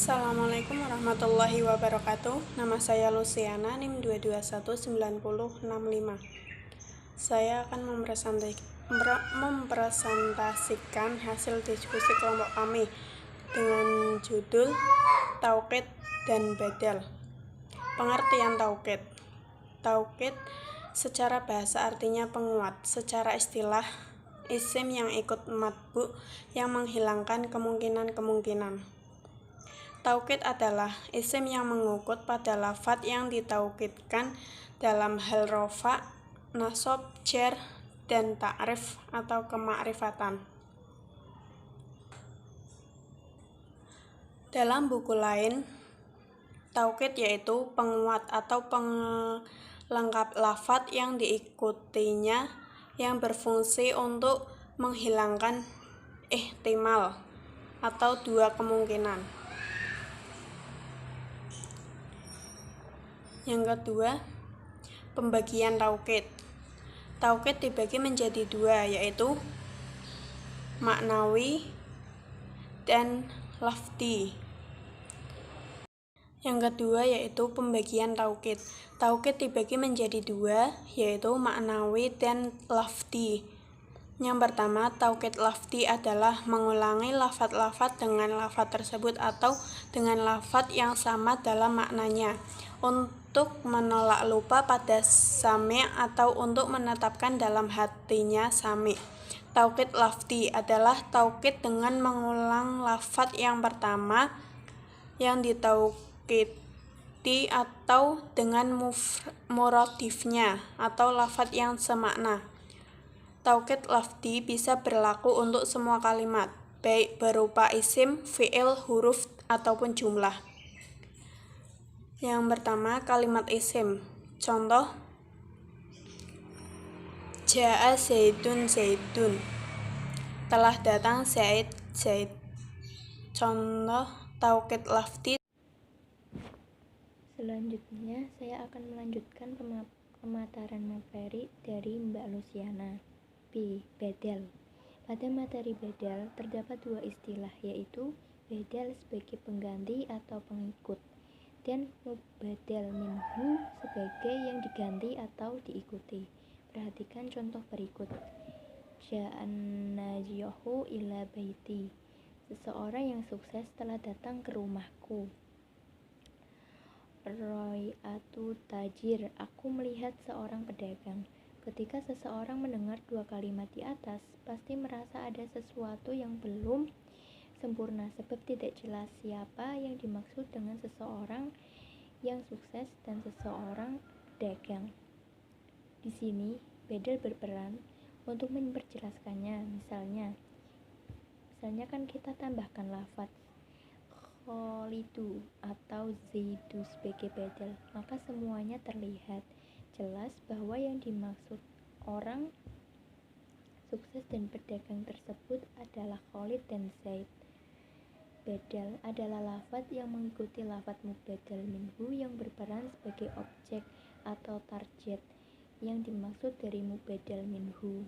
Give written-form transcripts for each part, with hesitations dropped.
Assalamualaikum warahmatullahi wabarakatuh. Nama saya Luciana, NIM 2219065. Saya akan mempresentasikan hasil diskusi kelompok kami dengan judul Taukid dan Badal. Pengertian taukid. Taukid secara bahasa artinya penguat, secara istilah isim yang ikut matbu yang menghilangkan kemungkinan-kemungkinan. Taukid adalah isim yang mengukut pada lafadz yang ditaukidkan dalam hal rofa, nasab, jar, dan ta'rif atau kemakrifatan. Dalam buku lain, taukid yaitu penguat atau pelengkap lafadz yang diikutinya yang berfungsi untuk menghilangkan ihtimal atau dua kemungkinan. Yang kedua, pembagian taukid. Taukid dibagi menjadi dua, yaitu maknawi dan lafzi. Yang kedua yaitu pembagian taukid. Taukid dibagi menjadi dua, yaitu maknawi dan lafzi. Yang pertama, taukid lafzi adalah mengulangi lafadz-lafadz dengan lafadz tersebut atau dengan lafadz yang sama dalam maknanya, untuk menolak lupa pada sami' atau untuk menetapkan dalam hatinya sami'. Taukid lafzi adalah taukid dengan mengulang lafadz yang pertama yang ditaukidi atau dengan muradifnya atau lafadz yang semakna. Taukid lafzi bisa berlaku untuk semua kalimat, baik berupa isim, fi'il, huruf, ataupun jumlah. Yang pertama, kalimat isim. Contoh, Ja'a Zaidun Zaidun. Telah datang Zaid Zaid. Contoh taukid lafzi. Selanjutnya, saya akan melanjutkan pemaparan materi dari Mbak Luciana. B. Badal. Pada materi badal terdapat dua istilah, yaitu badal sebagai pengganti atau pengikut dan mubadal minhu sebagai yang diganti atau diikuti. Perhatikan contoh berikut. Ja'an najihu ila baiti. Seseorang yang sukses telah datang ke rumahku. Royatu tajir. Aku melihat seorang pedagang. Ketika seseorang mendengar dua kalimat di atas, pasti merasa ada sesuatu yang belum sempurna, sebab tidak jelas siapa yang dimaksud dengan seseorang yang sukses dan seseorang pedagang. Di sini, badal berperan untuk memperjelaskannya. Misalnya kan kita tambahkan lafadz Kholidu atau Zaidu sebagai badal, maka semuanya terlihat jelas bahwa yang dimaksud orang sukses dan pedagang tersebut adalah Khalid dan Zaid. Badal adalah lafadz yang mengikuti lafadz mubadal minhu yang berperan sebagai objek atau target yang dimaksud dari mubadal minhu.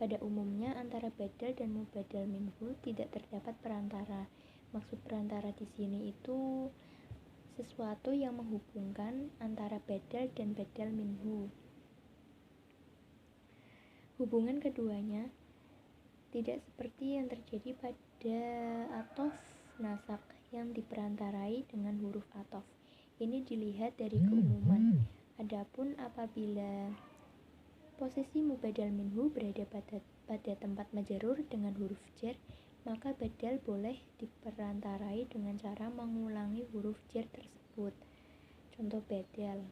Pada umumnya antara badal dan mubadal minhu tidak terdapat perantara. Maksud perantara di sini itu sesuatu yang menghubungkan antara badal dan badal minhu. Hubungan keduanya tidak seperti yang terjadi pada athof nasak yang diperantarai dengan huruf athof. Ini dilihat dari keumuman. Adapun apabila posisi mubadal minhu berada pada tempat majrur dengan huruf jar, maka badal boleh diperantarai dengan cara mengulangi huruf jar tersebut. Contoh badal,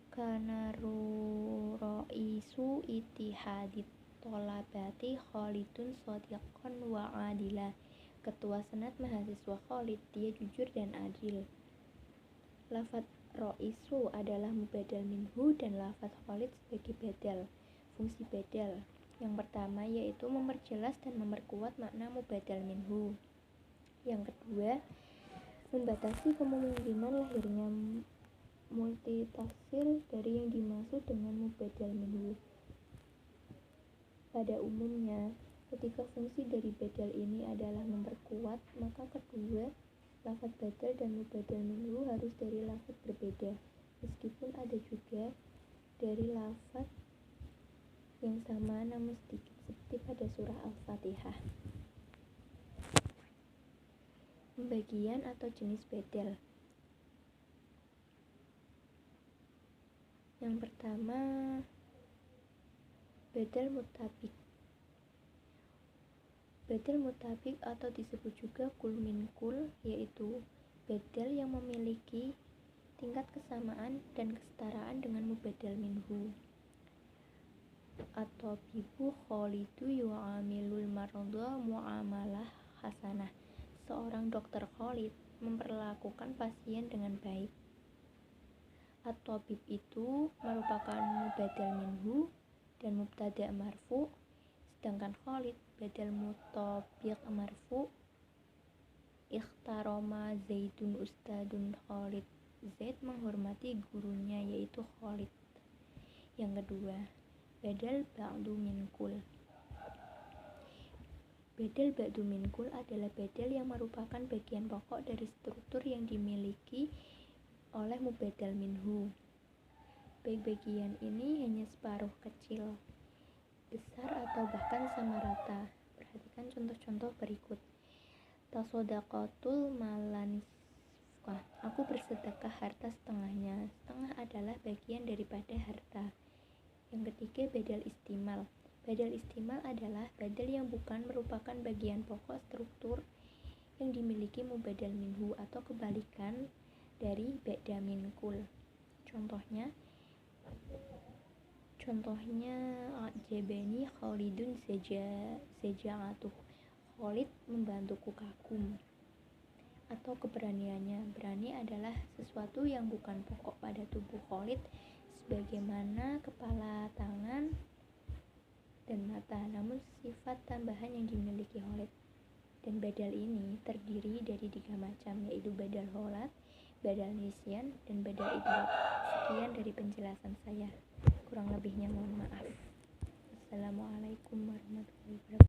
kana ro'isu itihadit tolabati Khalidun shodiqon wa adila. Ketua senat mahasiswa Khalid, dia jujur dan adil. Lafadz ro'isu adalah mubadal minhu dan lafadz Khalid sebagai badal. Fungsi badal yang pertama yaitu memperjelas dan memperkuat makna mubadal minhu. Yang kedua, membatasi kemungkinan lahirnya multitafsir dari yang dimaksud dengan mubadal minhu. Pada umumnya, Ketika fungsi dari badal ini adalah memperkuat, maka kedua lafaz badal dan mubadal minhu harus dari lafaz berbeda, meskipun ada juga dari lafaz yang sama namun sedikit, seperti pada surah Al-Fatihah. Pembagian atau jenis badal. Yang pertama, badal mutabik. Badal mutabik atau disebut juga kul min kul, yaitu badal yang memiliki tingkat kesamaan dan kesetaraan dengan mubadal minhu. Atau bibu kholidu yu'amilul marudha mu'amalah hasanah. Seorang dokter Khalid memperlakukan pasien dengan baik. At-tabib itu merupakan mubadal minhu dan mubtada marfu, sedangkan Khalid badal mutabiq marfu. Ikhtaroma Zaidun ustadun Khalid. Zaid menghormati gurunya yaitu Khalid. Yang kedua, badal ba'du min kul. Badal ba'du min kul adalah badal yang merupakan bagian pokok dari struktur yang dimiliki oleh mubadal minhu. Baik bagian ini hanya separuh kecil, besar atau bahkan sama rata. Perhatikan contoh-contoh berikut. Tasodaqatul malanisfah. Aku bersedekah harta setengahnya. Setengah adalah bagian daripada harta. Yang ketiga, badal istimal. Badal istimal adalah badal yang bukan merupakan bagian pokok struktur yang dimiliki mubadal minhu atau kebalikan dari ba'da min kul. Contohnya ajabani Khalidun saja'atuh. Khalid membantuku kagum. Atau keberaniannya. Berani adalah sesuatu yang bukan pokok pada tubuh Khalid, sebagaimana kepala, tangan, dan mata, namun sifat tambahan yang dimiliki Khalid. Dan badal ini terdiri dari 3 macam, yaitu badal holat, badal nisyan, dan badal idrok. Sekian dari penjelasan saya, kurang lebihnya mohon maaf. Assalamualaikum warahmatullahi wabarakatuh.